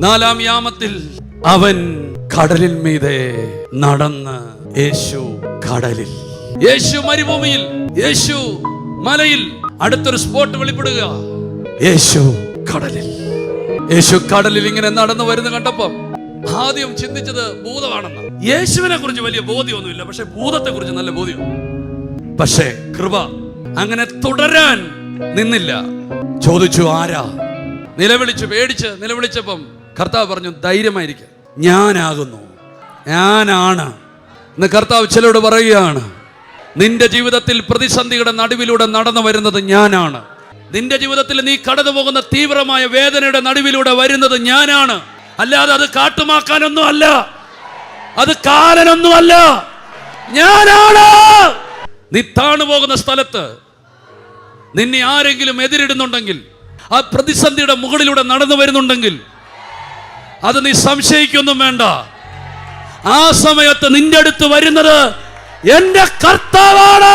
4-ാം യാമത്തിൽ അവൻ കടലിൻ മീതെ നടന്ന് യേശു കടലിൽ, യേശു മരുഭൂമിയിൽ, യേശു മലയിൽ. അടുത്തൊരു സ്പോട്ട് വെളിപ്പെടുക, യേശു കടലിൽ. യേശു കടലിൽ ഇങ്ങനെ നടന്നു വരുന്ന കണ്ടപ്പം ആദ്യം ചിന്തിച്ചത് ഭൂതമാണെന്ന്. യേശുവിനെ കുറിച്ച് വലിയ ബോധ്യമൊന്നുമില്ല, പക്ഷെ ഭൂതത്തെ കുറിച്ച് നല്ല ബോധ്യം. പക്ഷേ കൃപ അങ്ങനെ തുടരാൻ നിന്നില്ല. ചോദിച്ചു ആരാ, നിലവിളിച്ചു, പേടിച്ച് നിലവിളിച്ചപ്പം കർത്താവ് പറഞ്ഞു ധൈര്യമായിരിക്കും, ഞാനാകുന്നു, ഞാനാണ്. ഇന്ന് കർത്താവ് ചിലരോട് പറയുകയാണ്, നിന്റെ ജീവിതത്തിൽ പ്രതിസന്ധിയുടെ നടുവിലൂടെ നടന്നു വരുന്നത് ഞാനാണ്. നിന്റെ ജീവിതത്തിൽ നീ കടന്നു പോകുന്ന തീവ്രമായ വേദനയുടെ നടുവിലൂടെ വരുന്നത് ഞാനാണ്. അല്ലാതെ അത് കാട്ടുമാക്കാനൊന്നും അല്ല, അത് കാലനൊന്നും അല്ല, ഞാനാണ്. നീ താണു പോകുന്ന സ്ഥലത്ത് നിന്നെ ആരെങ്കിലും എതിരിടുന്നുണ്ടെങ്കിൽ, ആ പ്രതിസന്ധിയുടെ മുകളിലൂടെ നടന്നു വരുന്നുണ്ടെങ്കിൽ, അത് നീ സംശയിക്കൊന്നും വേണ്ട. ആ സമയത്ത് നിന്റെ അടുത്ത് വരുന്നത് എന്റെ കർത്താവാണ്.